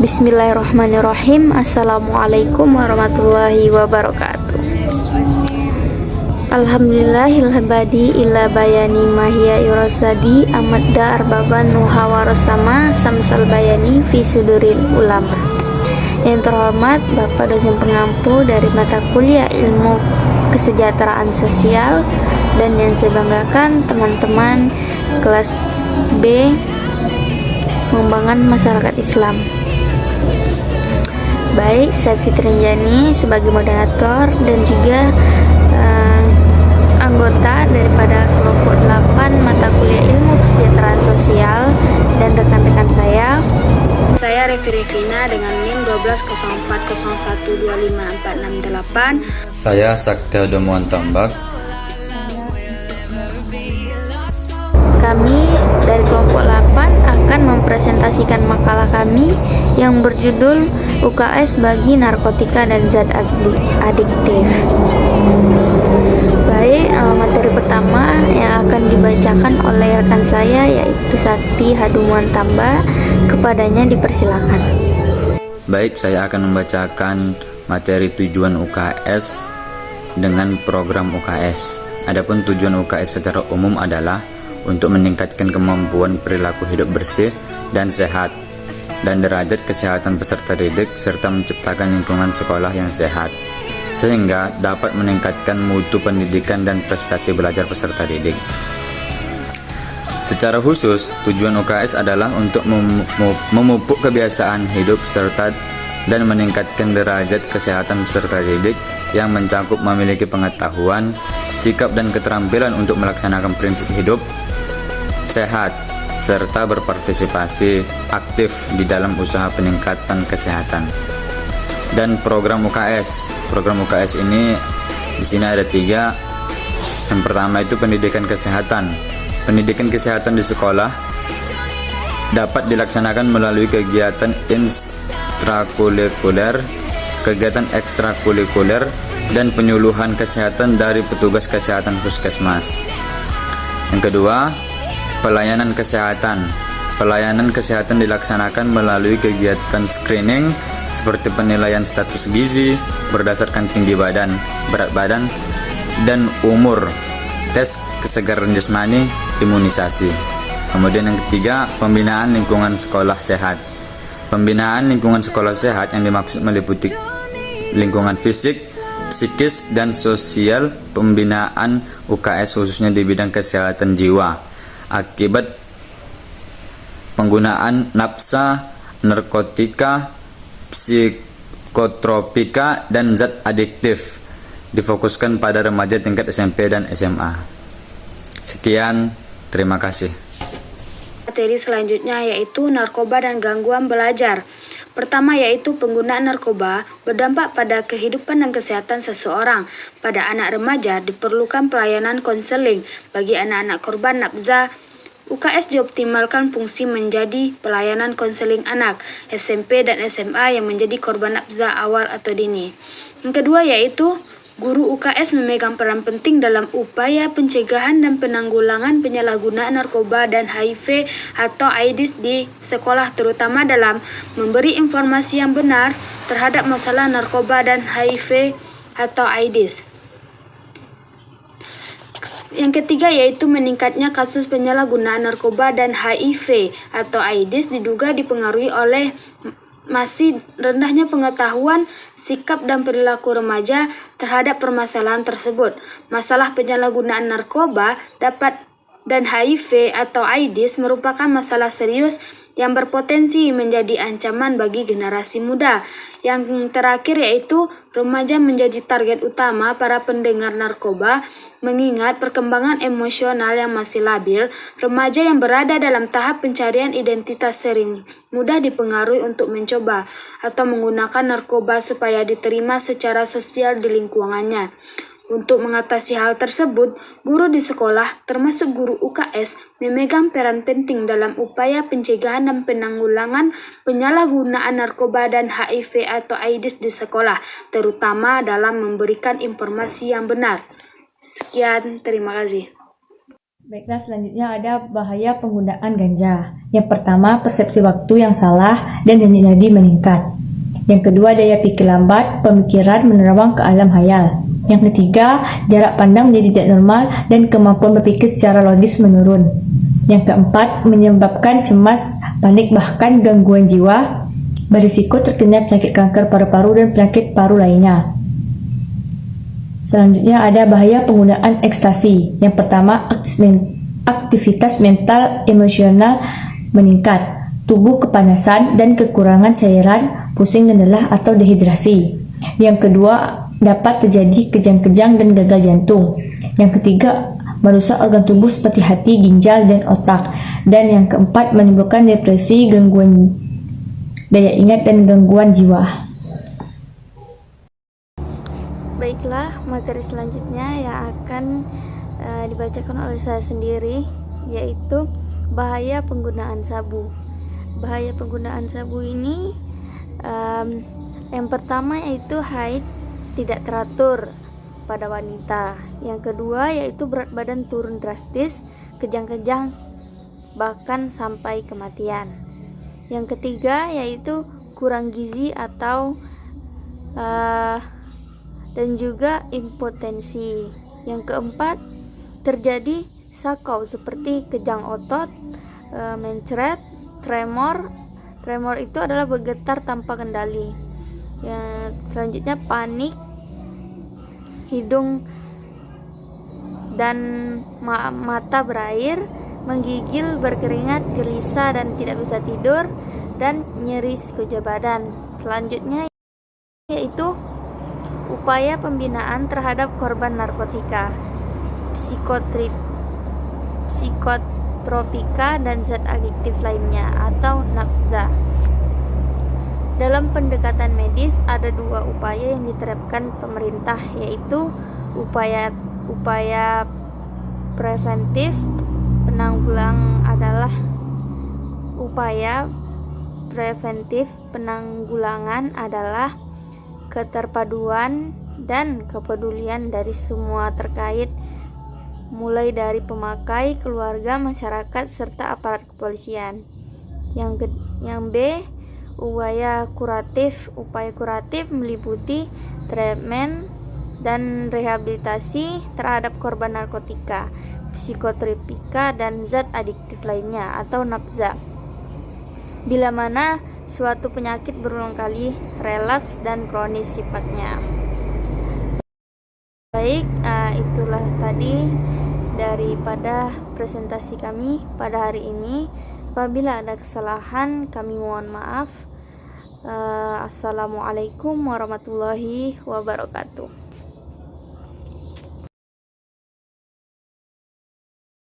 Bismillahirrahmanirrahim. Assalamualaikum warahmatullahi wabarakatuh. Alhamdulillahilhabadi illa bayani mahya yurasadi amadda arbaban nuha warasama samsal bayani fi suduril ulama. Yang terhormat Bapak dosen pengampu dari mata kuliah ilmu kesejahteraan sosial, dan yang saya banggakan teman-teman kelas B pengembangan masyarakat Islam. Baik, saya Fitri Jani sebagai moderator dan juga anggota daripada kelompok 8 mata kuliah ilmu kesejahteraan sosial, dan rekan-rekan saya Revi Revina dengan NIM 120401254668. Saya Saktia Domuan Tambak. Kami dari kelompok 8 akan mempresentasikan makalah kami yang berjudul UKS bagi narkotika dan zat adiktif. Baik, materi pertama yang akan dibacakan oleh rekan saya yaitu Sakti Hadumuan Tamba. Kepadanya dipersilakan. Baik, saya akan membacakan materi tujuan UKS dengan program UKS. Adapun tujuan UKS secara umum adalah untuk meningkatkan kemampuan perilaku hidup bersih dan sehat, dan derajat kesehatan peserta didik, serta menciptakan lingkungan sekolah yang sehat, sehingga dapat meningkatkan mutu pendidikan dan prestasi belajar peserta didik. Secara khusus, tujuan UKS adalah untuk memupuk kebiasaan hidup serta dan meningkatkan derajat kesehatan peserta didik yang mencakup memiliki pengetahuan, sikap dan keterampilan untuk melaksanakan prinsip hidup sehat, serta berpartisipasi aktif di dalam usaha peningkatan kesehatan. Dan program UKS ini di sini ada 3. Yang pertama itu pendidikan kesehatan. Pendidikan kesehatan di sekolah dapat dilaksanakan melalui kegiatan ekstrakurikuler, dan penyuluhan kesehatan dari petugas kesehatan puskesmas. Yang kedua, pelayanan kesehatan. Pelayanan kesehatan dilaksanakan melalui kegiatan screening seperti penilaian status gizi berdasarkan tinggi badan, berat badan, dan umur, tes kesegaran jasmani, imunisasi. Kemudian yang ketiga, pembinaan lingkungan sekolah sehat. Pembinaan lingkungan sekolah sehat yang dimaksud meliputi lingkungan fisik, psikis, dan sosial. Pembinaan UKS khususnya di bidang kesehatan jiwa akibat penggunaan nafsa, narkotika, psikotropika, dan zat adiktif, difokuskan pada remaja tingkat SMP dan SMA. Sekian, terima kasih. Materi selanjutnya yaitu narkoba dan gangguan belajar. Pertama yaitu penggunaan narkoba berdampak pada kehidupan dan kesehatan seseorang. Pada anak remaja diperlukan pelayanan konseling. Bagi anak-anak korban nafsa, UKS dioptimalkan fungsi menjadi pelayanan konseling anak, SMP dan SMA yang menjadi korban nafsa awal atau dini. Yang kedua yaitu guru UKS memegang peran penting dalam upaya pencegahan dan penanggulangan penyalahgunaan narkoba dan HIV atau AIDS di sekolah, terutama dalam memberi informasi yang benar terhadap masalah narkoba dan HIV atau AIDS. Yang ketiga yaitu meningkatnya kasus penyalahgunaan narkoba dan HIV atau AIDS diduga dipengaruhi oleh masih rendahnya pengetahuan, sikap, dan perilaku remaja terhadap permasalahan tersebut. Masalah penyalahgunaan narkoba dan HIV atau AIDS merupakan masalah serius yang berpotensi menjadi ancaman bagi generasi muda. Yang terakhir yaitu remaja menjadi target utama para pendengar narkoba. Mengingat perkembangan emosional yang masih labil, remaja yang berada dalam tahap pencarian identitas sering mudah dipengaruhi untuk mencoba atau menggunakan narkoba supaya diterima secara sosial di lingkungannya. Untuk mengatasi hal tersebut, guru di sekolah, termasuk guru UKS, memegang peran penting dalam upaya pencegahan dan penanggulangan penyalahgunaan narkoba dan HIV atau AIDS di sekolah, terutama dalam memberikan informasi yang benar. Sekian, terima kasih. Baiklah, selanjutnya ada bahaya penggunaan ganja. Yang pertama, persepsi waktu yang salah dan jadi meningkat. Yang kedua, daya pikir lambat, pemikiran menerawang ke alam hayal. Yang ketiga, jarak pandang menjadi tidak normal dan kemampuan berpikir secara logis menurun. Yang keempat, menyebabkan cemas, panik, bahkan gangguan jiwa, berisiko terkena penyakit kanker paru-paru dan penyakit paru lainnya. Selanjutnya ada bahaya penggunaan ekstasi. Yang pertama, aktivitas mental emosional meningkat, tubuh kepanasan dan kekurangan cairan, pusing dan lelah atau dehidrasi. Yang kedua, dapat terjadi kejang-kejang dan gagal jantung. Yang ketiga, merusak organ tubuh seperti hati, ginjal, dan otak. Dan yang keempat, menimbulkan depresi, gangguan daya ingat, dan gangguan jiwa. Baiklah, materi selanjutnya yang akan dibacakan oleh saya sendiri, yaitu bahaya penggunaan sabu. Bahaya penggunaan sabu ini yang pertama yaitu haid tidak teratur pada wanita. Yang kedua yaitu berat badan turun drastis, kejang-kejang, bahkan sampai kematian. Yang ketiga yaitu kurang gizi atau dan juga impotensi. Yang keempat, terjadi sakau seperti kejang otot, mencret, tremor. Tremor itu adalah bergetar tanpa kendali. Yang selanjutnya panik, hidung dan mata berair, menggigil, berkeringat, gelisah dan tidak bisa tidur, dan nyeri sekujur badan. Selanjutnya yaitu upaya pembinaan terhadap korban narkotika, psikotropika dan zat adiktif lainnya atau nafza. Dalam pendekatan medis ada dua upaya yang diterapkan pemerintah, yaitu upaya preventif penanggulangan adalah keterpaduan dan kepedulian dari semua terkait, mulai dari pemakai, keluarga, masyarakat, serta aparat kepolisian. Yang B, upaya kuratif meliputi treatment dan rehabilitasi terhadap korban narkotika, psikotropika dan zat adiktif lainnya atau nafza. Bila mana suatu penyakit berulang kali, relapse dan kronis sifatnya. Baik, itulah tadi daripada presentasi kami pada hari ini. Apabila ada kesalahan, kami mohon maaf. Assalamualaikum warahmatullahi wabarakatuh.